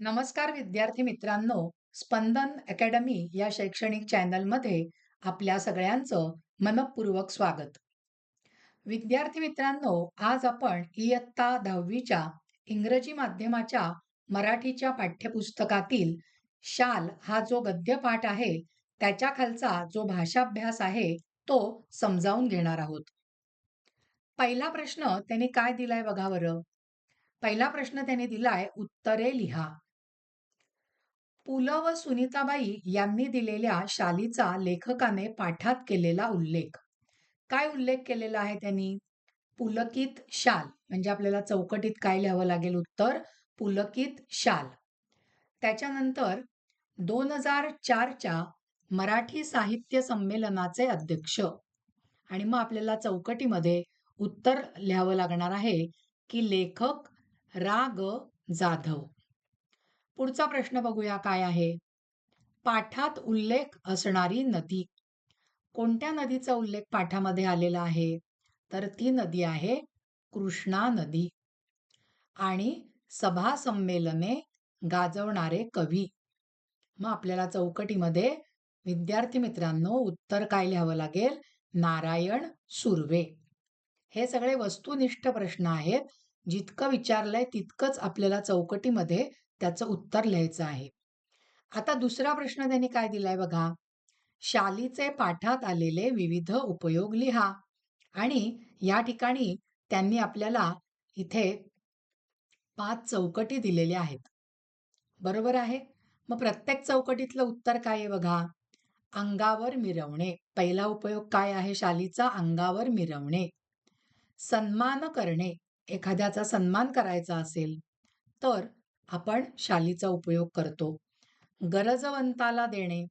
नमस्कार विद्यार्थी मित्रांनो, स्पंदन अकॅडमी या शैक्षणिक चॅनलमध्ये आपल्या सगळ्यांचं मनःपूर्वक स्वागत. विद्यार्थी मित्रांनो, आज आपण इयत्ता 10वीच्या इंग्रजी माध्यमाच्या मराठीच्या पाठ्यपुस्तकातील शाल हा जो गद्यपाठ आहे, त्याच्या खालचा जो भाषाभ्यास आहे, तो समजावून घेणार आहोत. पहिला प्रश्न त्यांनी काय दिलाय बघा बरं. पहिला प्रश्न त्यांनी दिलाय, उत्तरे लिहा. पु ल व सुनीताबाई यांनी दिलेल्या शालीचा लेखकाने पाठात केलेला उल्लेख. काय उल्लेख केलेला आहे त्यांनी? पुलकित शाल. म्हणजे आपल्याला चौकटीत काय लिहावं लागेल उत्तर? पुलकित शाल. त्याच्यानंतर 2004च्या मराठी साहित्य संमेलनाचे अध्यक्ष. आणि मग आपल्याला चौकटीमध्ये उत्तर लिहावं लागणार आहे की लेखक रा ग जाधव. पुढचा प्रश्न बघूया काय आहे. पाठात उल्लेख असणारी नदी. कोणत्या नदीचा उल्लेख पाठामध्ये आलेला आहे? तर ती नदी आहे कृष्णा नदी. आणि सभा संमेलने गाजवणारे कवी. मग आपल्याला चौकटीमध्ये विद्यार्थी मित्रांनो उत्तर काय लिहावं लागेल? नारायण सुर्वे. हे सगळे वस्तुनिष्ठ प्रश्न आहेत. जितकं विचारलंय तितकंच आपल्याला चौकटीमध्ये त्याचं उत्तर लिहायचं आहे. आता दुसरा प्रश्न त्यांनी काय दिलाय बघा. शालीचे पाठात आलेले विविध उपयोग लिहा. आणि या ठिकाणी त्यांनी आपल्याला इथे 5 चौकटी दिलेल्या आहेत. बरोबर आहे? मग प्रत्येक चौकटीतलं उत्तर काय आहे बघा. अंगावर मिरवणे. पहिला उपयोग काय आहे शालीचा? अंगावर मिरवणे. सन्मान करणे. एखाद्याचा सन्मान करायचा असेल तर आपण शालीचा उपयोग करतो. गरजवंताला देणे.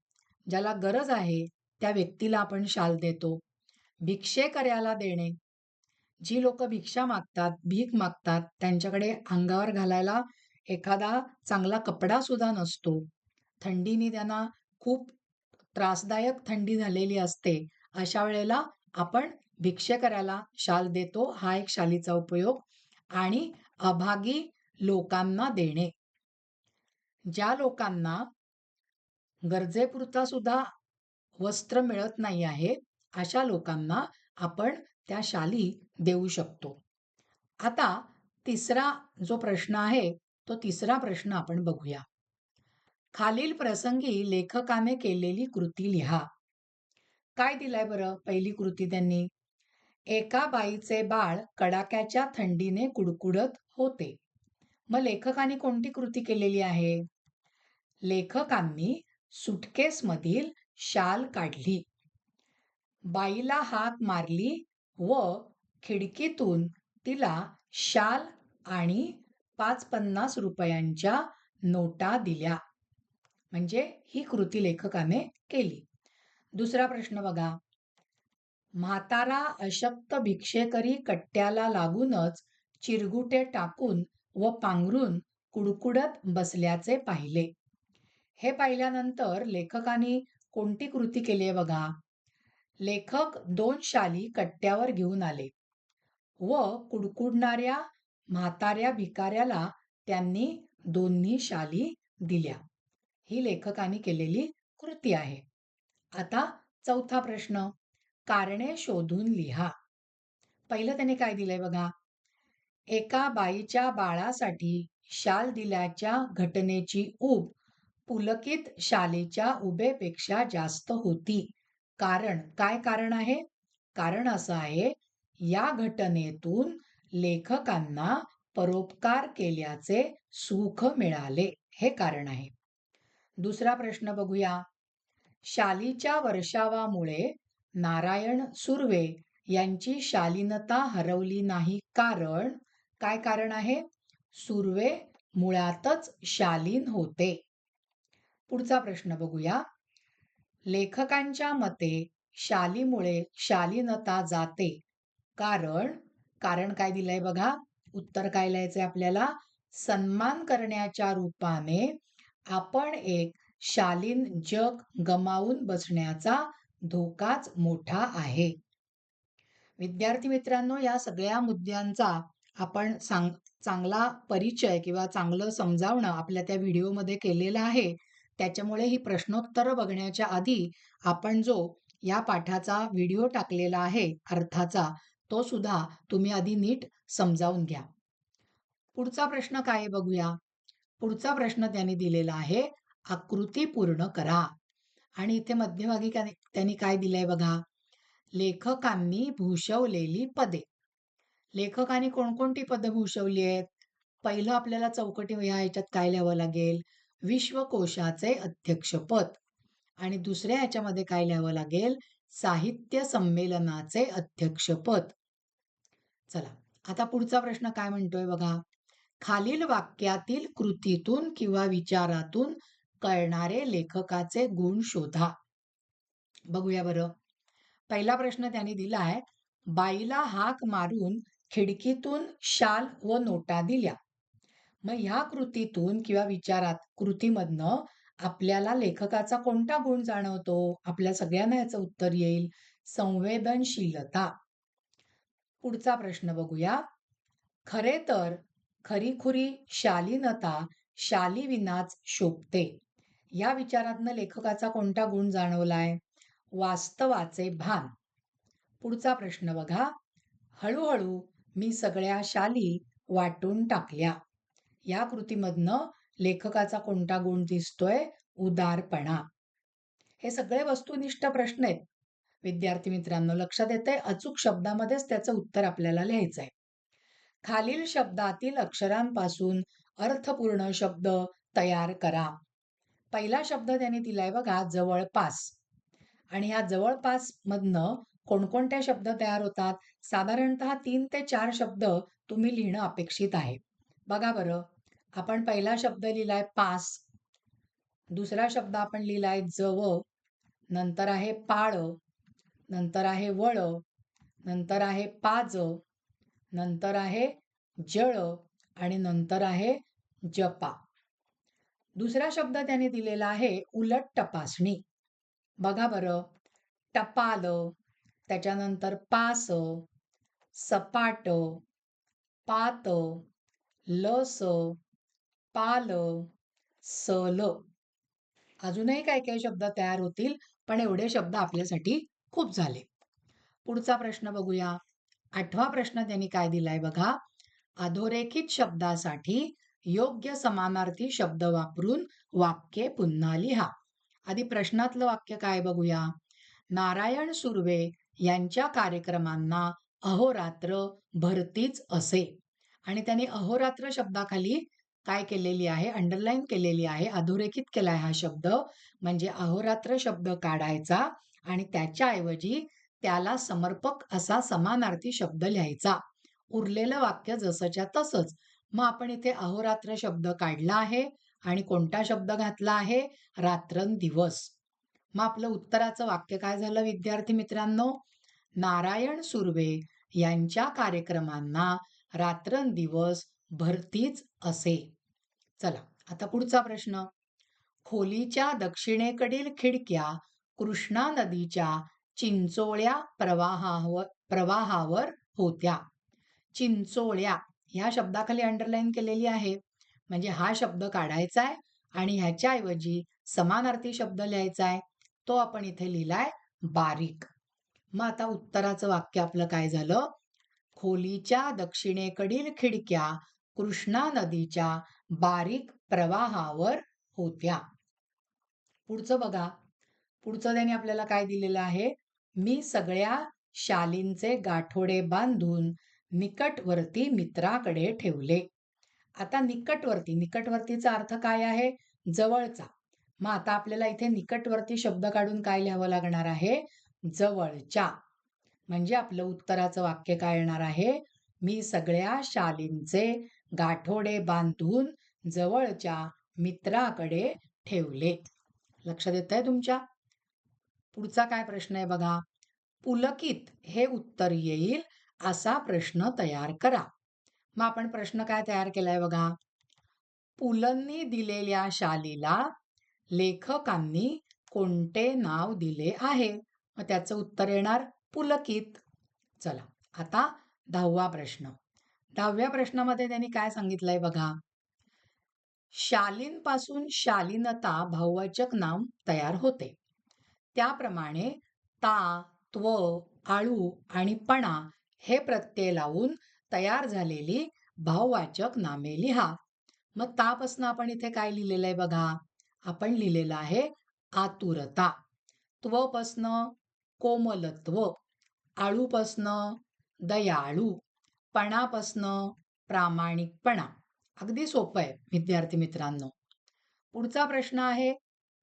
ज्याला गरज आहे त्या व्यक्तीला आपण शाल देतो. भिक्षेकर्याला देणे. जी लोक भिक्षा मागतात, भीक मागतात, त्यांच्याकडे अंगावर घालायला एखादा चांगला कपडा सुद्धा नसतो. थंडीने त्यांना खूप त्रासदायक थंडी झालेली असते. अशा वेळेला आपण भिक्षेकर्याला शाल देतो. हा एक शालीचा उपयोग. आणि अभागी लोकांना देणे. ज्या लोकांना गरजेपुरता सुद्धा वस्त्र मिळत नाही आहे, अशा लोकांना आपण त्या शाली देऊ शकतो. आता तिसरा जो प्रश्न आहे, तो तिसरा प्रश्न आपण बघूया. खालील प्रसंगी लेखकाने केलेली कृती लिहा. काय दिलाय बरं? पहिली कृती त्यांनी. एका बाईचे बाळ कडाक्याच्या थंडीने कुडकुडत होते. मग लेखकाने कोणती कृती केलेली आहे? लेखकांनी सुटकेसमधील शाल काढली. बाईला हाक मारली व खिडकीतून तिला शाल आणि 5-50 रुपयांच्या नोटा दिल्या. म्हणजे ही कृती लेखकाने केली. दुसरा प्रश्न बघा. म्हातारा अशक्त भिक्षेकरी कट्ट्याला लागूनच चिरगुटे टाकून व पांघरून कुडकुडत बसल्याचे पाहिले. हे पाहिल्यानंतर लेखकाने कोणती कृती केली आहे बघा. लेखक 2 शाली कट्ट्यावर घेऊन आले व कुडकुडणाऱ्या म्हाताऱ्या भिकाऱ्याला त्यांनी दोन्ही शाली दिल्या. ही लेखकाने केलेली कृती आहे. आता चौथा प्रश्न. कारणे शोधून लिहा. पहिलं त्याने काय दिलंय बघा. एका बाईच्या बाळासाठी शाल दिल्याच्या घटनेची ऊब पुलकित शालेच्या उभेपेक्षा जास्त होती. कारण काय कारण आहे? कारण असं आहे, या घटनेतून लेखकांना परोपकार केल्याचे सुख मिळाले. हे कारण आहे. दुसरा प्रश्न बघूया. शालीच्या वर्षावामुळे नारायण सुर्वे यांची शालीनता हरवली नाही. कारण काय कारण आहे? सुर्वे मुळातच शालीन होते. पुढचा प्रश्न बघूया. लेखकांच्या मते शालीमुळे शालीनता जाते. कारण कारण काय दिलंय बघा. उत्तर काय लिहायचंय आपल्याला. सन्मान करण्याच्या रूपाने आपण एक शालीन जग गमावून बसण्याचा धोकाच मोठा आहे. विद्यार्थी मित्रांनो, या सगळ्या मुद्द्यांचा आपण चांगला परिचय किंवा चांगलं समजावणं आपल्या त्या व्हिडिओमध्ये केलेलं आहे. त्याच्यामुळे ही प्रश्नोत्तरं बघण्याच्या आधी आपण जो या पाठाचा व्हिडिओ टाकलेला आहे अर्थाचा, तो सुद्धा तुम्ही आधी नीट समजावून घ्या. पुढचा प्रश्न काय आहे बघूया. पुढचा प्रश्न त्यांनी दिलेला आहे, आकृती पूर्ण करा. आणि इथे मध्यभागी त्यांनी काय दिलंय बघा. लेखकांनी भूषवलेली पदे. लेखकाने कोणकोणती पदं भूषवली आहेत? पहिलं आपल्याला चौकटी ह्याच्यात काय लिहावं लागेल? विश्वकोशाचे अध्यक्षपद. आणि दुसऱ्या ह्याच्यामध्ये काय लिहावं लागेल? साहित्य संमेलनाचे अध्यक्षपद. चला, आता पुढचा प्रश्न काय म्हणतोय बघा. खालील वाक्यातील कृतीतून किंवा विचारातून कळणारे लेखकाचे गुण शोधा. बघूया बरं. पहिला प्रश्न त्यांनी दिला आहे, बाईला हाक मारून खिडकीतून शाल व नोटा दिल्या. मग ह्या कृतीतून किंवा विचारात कृतीमधनं आपल्याला लेखकाचा कोणता गुण जाणवतो? आपल्या सगळ्यांना याचं उत्तर येईल, संवेदनशीलता. पुढचा प्रश्न बघूया. खरे तर खरीखुरी शालीनता शालीविनाच शोभते. या विचारातनं लेखकाचा कोणता गुण जाणवलाय? वास्तवाचे भान. पुढचा प्रश्न बघा. हळूहळू मी सगळ्या शाली वाटून टाकल्या. या कृतीमधनं लेखकाचा कोणता गुण दिसतोय? उदारपणा. हे सगळे वस्तुनिष्ठ प्रश्न आहेत विद्यार्थी मित्रांनो. लक्षात येतंय? अचूक शब्दामध्येच त्याचं उत्तर आपल्याला लिहायचंय. खालील शब्दातील अक्षरांपासून अर्थपूर्ण शब्द तयार करा. पहिला शब्द त्यांनी दिलाय बघा, जवळपास. आणि ह्या जवळपास मधनं कोणकोणत्या शब्द तयार होतात? साधारणतः 3 ते 4 शब्द तुम्ही लिहिणं अपेक्षित आहे. बघा बरं. आपण पहिला शब्द लिहिलाय पास. दुसरा शब्द आपण लिहिलाय जव. नंतर आहे पाळ. नंतर आहे वळ. नंतर आहे पाज. नंतर आहे जळ. आणि नंतर आहे जपा. दुसरा शब्द त्याने दिलेला आहे उलट तपासणी. बघा बरं. टपाल, त्याच्यानंतर पास, सपाट, पात, लस, पाल, सल. अजूनही काही काही शब्द तयार होतील, पण एवढे शब्द आपल्यासाठी खूप झाले. पुढचा प्रश्न बघूया. 8वा प्रश्न त्यांनी काय दिलाय बघा. अधोरेखित शब्दासाठी योग्य समानार्थी शब्द वापरून वाक्ये पुन्हा लिहा. आधी प्रश्नातलं वाक्य काय बघूया. नारायण सुर्वे यांच्या कार्यक्रमांना अहोरात्र भरतीच असे. आणि त्यांनी अहोरात्र शब्दाखाली काय केलेली आहे? अंडरलाईन केलेली आहे, अधोरेखित केलाय हा शब्द. म्हणजे अहोरात्र शब्द काढायचा आणि त्याच्याऐवजी त्याला समर्पक असा समानार्थी शब्द लिहायचा. उरलेलं वाक्य जसंच्या तसंच. मग आपण इथे अहोरात्र शब्द काढला आहे आणि कोणता शब्द घातला आहे? रात्रंदिवस. मग आपलं उत्तराचं वाक्य काय झालं विद्यार्थी मित्रांनो? नारायण सुर्वे यांच्या कार्यक्रमांना रात्रंदिवस भरतीच असे. चला, आता पुढचा प्रश्न. खोलीच्या दक्षिणेकडील खिडक्या कृष्णा नदीच्या चिंचोळ्या प्रवाहावर होत्या. चिंचोळ्या ह्या शब्दाखाली अंडरलाईन केलेली आहे. म्हणजे हा शब्द काढायचा आहे आणि ह्याच्याऐवजी समानार्थी शब्द लिहायचा आहे. तो आपण इथे लिहिलाय बारीक. मग आता उत्तराचं वाक्य आपलं काय झालं? खोलीच्या दक्षिणेकडील खिडक्या कृष्णा नदीच्या बारीक प्रवाहावर होत्या. पुढचं बघा. पुढचं त्याने आपल्याला काय दिलेलं आहे? मी सगळ्या शालींचे गाठोडे बांधून निकटवर्ती मित्राकडे ठेवले. आता निकटवर्तीचा अर्थ काय आहे? जवळचा. मग आता आपल्याला इथे निकटवर्ती शब्द काढून काय लिहावं लागणार आहे? जवळच्या. म्हणजे आपलं उत्तराचं वाक्य काय येणार आहे? मी सगळ्या शालींचे गाठोडे बांधून जवळच्या मित्राकडे ठेवले. लक्षात येतंय तुमच्या? पुढचा काय प्रश्न आहे बघा. पुलकित हे उत्तर येईल असा प्रश्न तयार करा. मग आपण प्रश्न काय तयार केलाय बघा. पुलंनी दिलेल्या शालीला लेखकांनी कोणते नाव दिले आहे? मग त्याचं उत्तर येणार पुलकित. चला, आता 10वा प्रश्न. 10व्या प्रश्नामध्ये त्यांनी काय सांगितलंय बघा. शालीनपासून शालीनता भाववाचक नाम तयार होते. त्याप्रमाणे ता, त्व, आळू आणि पणा हे प्रत्यय लावून तयार झालेली भाववाचक नामे लिहा. मग तापासून आपण इथे काय लिहिलेलं आहे बघा. आपण लिहिलेलं आहे आतुरता. त्वपासनं कोमलत्व, आळूपासनं दयाळू, पणापासनं प्रामाणिकपणा. अगदी सोपं आहे विद्यार्थी मित्रांनो. पुढचा प्रश्न आहे,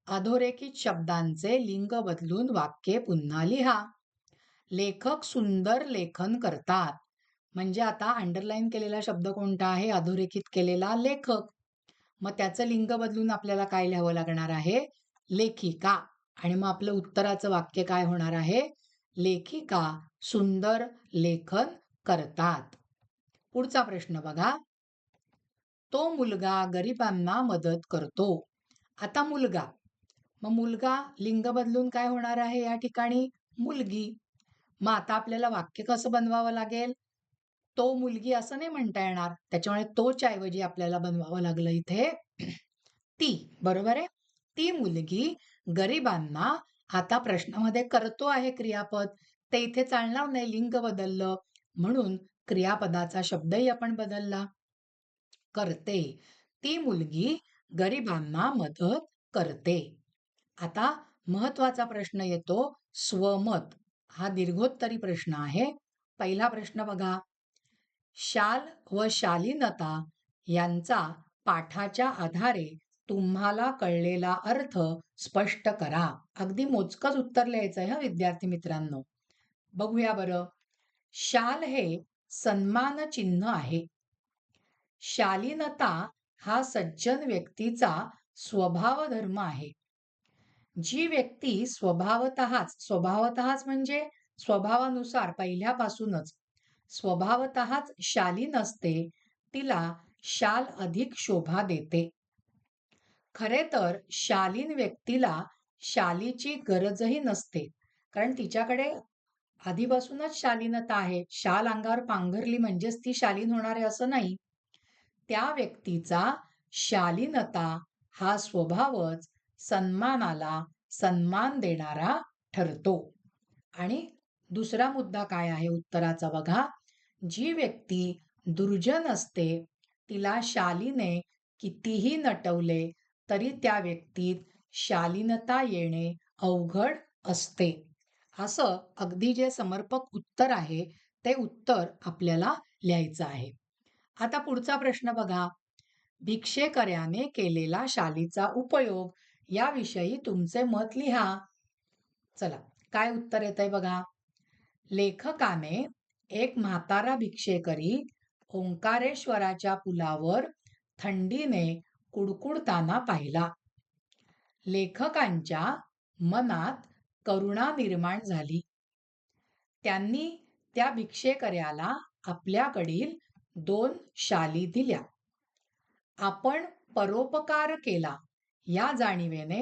अधोरेखित शब्दांचे लिंग बदलून वाक्ये पुन्हा लिहा. लेखक सुंदर लेखन करतात. म्हणजे आता अंडरलाईन केलेला शब्द कोणता आहे? अधोरेखित केलेला लेखक. मग त्याचं लिंग बदलून आपल्याला काय लिहावं लागणार आहे? लेखिका. आणि मग आपलं उत्तराचं वाक्य काय होणार आहे? लेखिका सुंदर लेखन करतात. पुढचा प्रश्न बघा. तो मुलगा गरिबांना मदत करतो. आता मुलगा, मग मुलगा लिंग बदलून काय होणार आहे या ठिकाणी? मुलगी. मग आता आपल्याला वाक्य कसं बनवावं लागेल? तो मुलगी असं नाही म्हणता येणार, त्याच्यामुळे तोच्या ऐवजी आपल्याला बनवावं लागलं इथे ती. बरोबर आहे. ती मुलगी गरिबांना, आता प्रश्नामध्ये करतो आहे क्रियापद, ते इथे चालणार नाही, लिंग बदललं म्हणून क्रियापदाचा शब्दही आपण बदलला. करते. ती मुलगी गरिबांना मदत करते. आता महत्वाचा प्रश्न येतो स्वमत. हा दीर्घोत्तरी प्रश्न आहे. पहिला प्रश्न बघा. शाल व शालीनता यांचा पाठाच्या आधारे तुम्हाला कळलेला अर्थ स्पष्ट करा. अगदी मोजकच उत्तर लिहायचं आहे विद्यार्थी मित्रांनो. बघूया बरं. शाल हे सन्मान चिन्ह आहे. शालीनता हा सज्जन व्यक्तीचा स्वभाव धर्म आहे. जी व्यक्ती स्वभावतःच म्हणजे स्वभावानुसार पहिल्यापासूनच स्वभावतःच शालीन असते, तिला शाल अधिक शोभा देते. खरे तर शालीन व्यक्तीला शालीची गरजही नसते, कारण तिच्याकडे आधीपासूनच शालीनता आहे. शाल अंगावर पांघरली म्हणजेच ती शालीन होणार आहे असं नाही. त्या व्यक्तीचा शालीनता हा स्वभावच सन्मानाला सन्मान देणारा ठरतो. आणि दुसरा मुद्दा काय आहे उत्तराचा बघा. जी व्यक्ती दुर्जन असते, तिला शालीने कितीही नटवले तरी त्या व्यक्तीत शालीनता येणे अवघड असते. असं अगदी जे समर्पक उत्तर आहे ते उत्तर आपल्याला लिहायचं आहे. आता पुढचा प्रश्न बघा. भिक्षेकर्याने केलेला शालीचा उपयोग याविषयी तुमचे मत लिहा. चला, काय उत्तर येतंय बघा. लेखकाने एक म्हातारा भिक्षेकरी ओंकारेश्वराच्या पुलावर थंडीने कुडकुडताना पाहिला. लेखकांच्या मनात करुणा निर्माण झाली. त्यांनी त्या भिक्षेकर्याला आपल्याकडील 2 शाली दिल्या. आपण परोपकार केला या जाणीवेने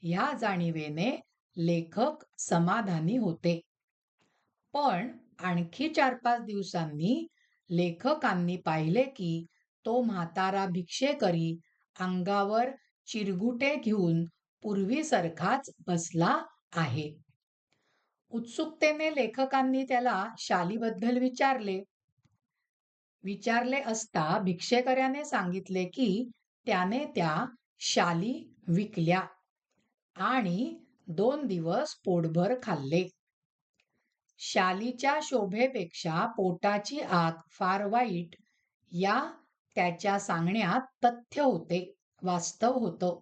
ह्या जाणीवेने लेखक समाधानी होते. पण आणखी 4-5 दिवसांनी लेखकांनी पाहिले की तो म्हातारा भिक्षेकरी अंगावर चिरगुटे घेऊन पूर्वीसारखाच बसला आहे. उत्सुकतेने लेखकांनी त्याला शालीबद्दल विचारले असता भिक्षेकर्याने सांगितले की त्याने त्या शाली विकल्या आणि 2 दिवस पोटभर खाल्ले. शालीच्या शोभेपेक्षा पोटाची आग फार वाईट या त्याच्या सांगण्यात तथ्य होते, वास्तव होतं.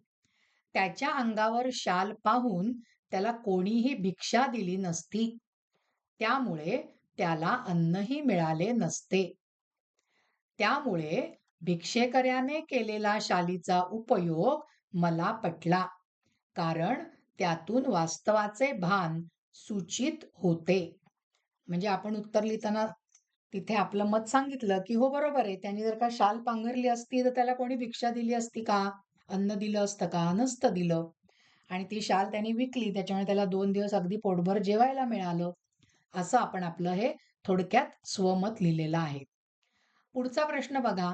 त्याच्या अंगावर शाल पाहून त्याला कोणीही भिक्षा दिली नसती, त्यामुळे त्याला अन्नही मिळाले नसते. त्यामुळे भिक्षेकर्याने केलेला शालीचा उपयोग मला पटला, कारण त्यातून वास्तवाचे भान सूचित होते. म्हणजे आपण उत्तर लिहिताना तिथे आपलं मत सांगितलं की हो बरोबर आहे, त्यांनी जर का शाल पांघरली असती तर त्याला कोणी भिक्षा दिली असती का? अन्न दिलं असतं का? नसतं दिलं. आणि ती शाल त्यांनी विकली, त्याच्यामुळे त्याला 2 दिवस अगदी पोटभर जेवायला मिळालं. असं आपण आपलं हे थोडक्यात स्वमत लिहिलेलं आहे. पुढचा प्रश्न बघा.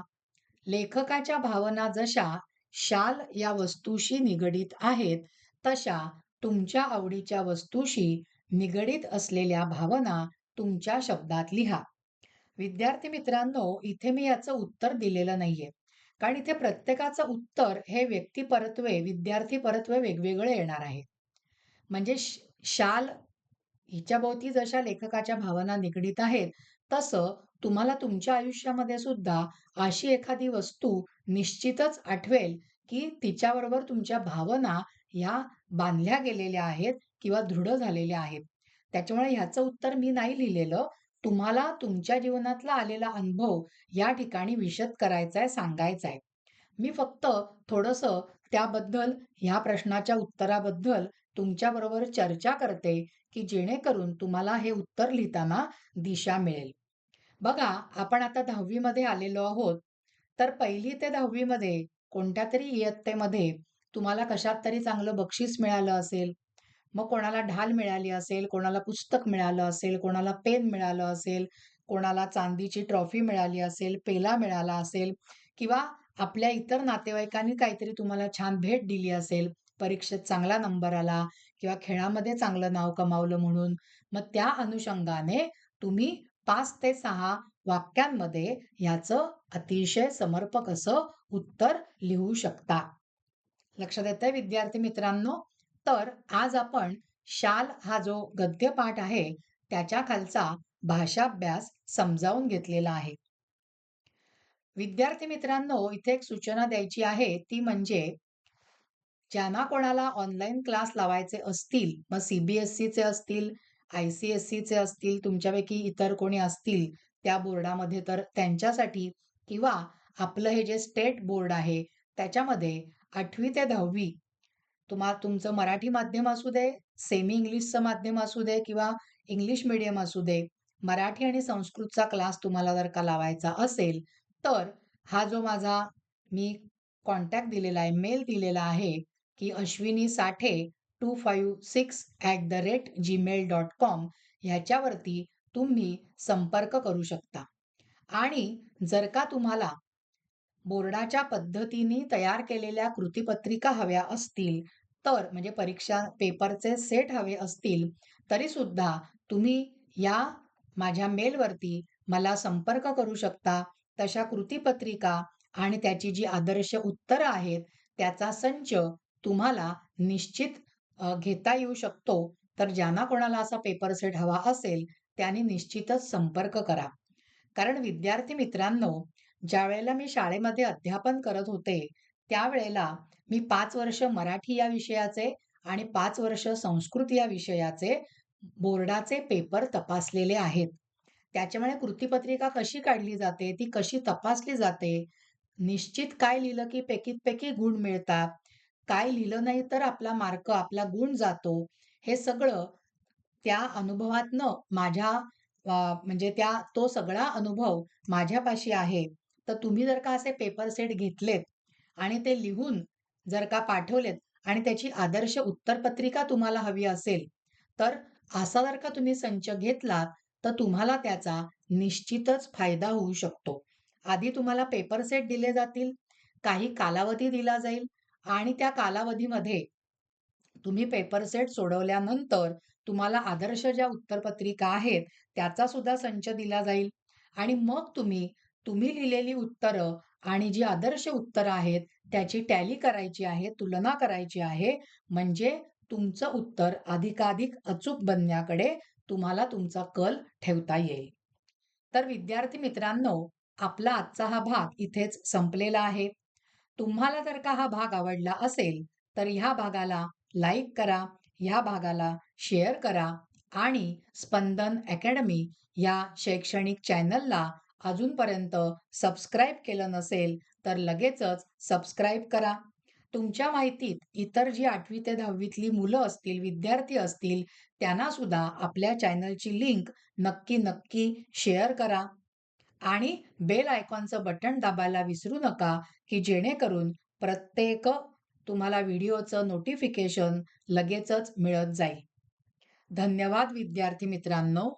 लेखकाच्या भावना जशा शाल या वस्तूशी निगडीत आहेत, तशा तुमच्या आवडीच्या वस्तूशी निगडीत असलेल्या भावना तुमच्या शब्दात लिहा. विद्यार्थी मित्रांनो, इथे मी याचं उत्तर दिलेलं नाहीये. कारण इथे प्रत्येकाचं उत्तर हे व्यक्तिपरत्वे, विद्यार्थीपरत्वे वेगवेगळे येणार आहे. म्हणजे शाल हिच्याभोवती जशा लेखकाच्या भावना निगडीत आहेत, तसं तुम्हाला तुमच्या आयुष्यामध्ये सुद्धा अशी एखादी वस्तू निश्चितच आठवेल, की तिच्याबरोबर तुमच्या भावना ह्या बांधल्या गेलेल्या आहेत किंवा दृढ झालेल्या आहेत. त्याच्यामुळे ह्याचं उत्तर मी नाही लिहिलेलं. तुम्हाला तुमच्या जीवनातला आलेला अनुभव या ठिकाणी विशद करायचा आहे, सांगायचा आहे. मी फक्त थोडंसं त्याबद्दल, ह्या प्रश्नाच्या उत्तराबद्दल तुमच्याबरोबर चर्चा करते, की जेणेकरून तुम्हाला हे उत्तर लिहिताना दिशा मिळेल. बघा, आपण आता 10वी मध्ये आलेलो आहोत. तर 1ली ते 10वी मध्ये कोणत्यातरी इयत्तेमध्ये तुम्हाला कशात तरी चांगलं बक्षीस मिळालं असेल. मग कोणाला ढाल मिळाली असेल, कोणाला पुस्तक मिळालं असेल, कोणाला पेन मिळालं असेल, कोणाला चांदीची ट्रॉफी मिळाली असेल, पेला मिळाला असेल किंवा आपल्या इतर नातेवाईकांनी काहीतरी तुम्हाला छान भेट दिली असेल, परीक्षेत चांगला नंबर आला किंवा खेळामध्ये चांगलं नाव कमावलं म्हणून. मग त्या अनुषंगाने तुम्ही 5 ते 6 वाक्यांमध्ये ह्याचं अतिशय समर्पक असं उत्तर लिहू शकता. लक्षात येतंय विद्यार्थी मित्रांनो? तर आज आपण शाल हा जो गद्यपाठ आहे, त्याच्या खालचा भाषाभ्यास समजावून घेतलेला आहे. विद्यार्थी मित्रांनो, इथे एक सूचना द्यायची आहे, ती म्हणजे ज्यांना कोणाला ऑनलाईन क्लास लावायचे असतील, मग सी-बी-एस-सीचे असतील, आय-सी-एस-सीचे असतील, तुमच्यापैकी इतर कोणी असतील त्या बोर्डामध्ये, तर त्यांच्यासाठी किंवा आपलं हे जे स्टेट बोर्ड आहे, त्याच्यामध्ये 8वी ते 10वी तुमचं मराठी माध्यम असू दे, सेमी इंग्लिशचं माध्यम असू दे किंवा इंग्लिश मीडियम असू दे, मराठी आणि संस्कृतचा क्लास तुम्हाला जर का लावायचा असेल, तर हा जो माझा मी कॉन्टॅक्ट दिलेला आहे, मेल दिलेला आहे, की अश्विनी साठे 256@gmail.com ह्याच्यावरती तुम्ही संपर्क करू शकता. आणि जर का तुम्हाला बोर्डाच्या पद्धतीने तयार केलेल्या कृतीपत्रिका हव्या असतील, तर म्हणजे परीक्षा पेपरचे सेट हवे असतील, तरी सुद्धा तुम्ही या माझ्या मेलवरती मला संपर्क करू शकता. तशा कृतीपत्रिका आणि त्याची जी आदर्श उत्तरं आहेत, त्याचा संच तुम्हाला निश्चित घेता येऊ शकतो. तर ज्यांना कोणाला असा पेपर सेट हवा असेल, त्यांनी निश्चितच संपर्क करा. कारण विद्यार्थी मित्रांनो, ज्यावेळेला मी शाळेमध्ये अध्यापन करत होते, त्यावेळेला मी 5 वर्ष मराठी या विषयाचे आणि 5 वर्ष संस्कृत या विषयाचे बोर्डाचे पेपर तपासलेले आहेत. त्याच्यामुळे कृतीपत्रिका कशी काढली जाते, ती कशी तपासली जाते, निश्चित काय लिहिलं की पैकीत गुण मिळतात, काय लिहिलं नाही तर आपला मार्क, आपला गुण जातो. हे सगळं त्या अनुभवातनं म्हणजे तो सगळा अनुभव माझ्यापाशी आहे. तर तुम्ही जर का असे पेपर सेट घेतलेत आणि ते लिहून जर का पाठवलेत आणि त्याची आदर्श उत्तरपत्रिका तुम्हाला हवी असेल, तर असा जर का तुम्ही संच घेतलात, तर तुम्हाला त्याचा निश्चितच फायदा होऊ शकतो. आधी तुम्हाला पेपर सेट दिले जातील, काही कालावधी दिला जाईल आणि त्या कालावधीमध्ये तुम्ही पेपर सेट सोडवल्यानंतर तुम्हाला आदर्श ज्या उत्तरपत्रिका आहेत, त्याचा सुद्धा संच दिला जाईल आणि मग तुम्ही लिहिलेली उत्तरं आणि जी आदर्श उत्तरं आहेत, त्याची टॅली करायची आहे, तुलना करायची आहे. म्हणजे तुमचं उत्तर अधिकाधिक अचूक बनण्याकडे तुम्हाला तुमचा कल ठेवता येईल. तर विद्यार्थी मित्रांनो, आपला आजचा हा भाग इथेच संपलेला आहे. तुम्हाला जर का हा भाग आवडला असेल, तर ह्या भागाला लाईक करा, ह्या भागाला शेअर करा आणि स्पंदन अकॅडमी या शैक्षणिक चॅनलला अजूनपर्यंत सबस्क्राईब केलं नसेल, तर लगेचच सबस्क्राईब करा. तुमच्या माहितीत इतर जी 8वी ते 10वीतली मुलं असतील, विद्यार्थी असतील, त्यांना सुद्धा आपल्या चॅनलची लिंक नक्की शेअर करा. आणि बेल आयकॉनचं बटन दाबायला विसरू नका, की जेणेकरून प्रत्येक तुम्हाला व्हिडिओचं नोटिफिकेशन लगेचच मिळत जाईल. धन्यवाद विद्यार्थी मित्रांनो.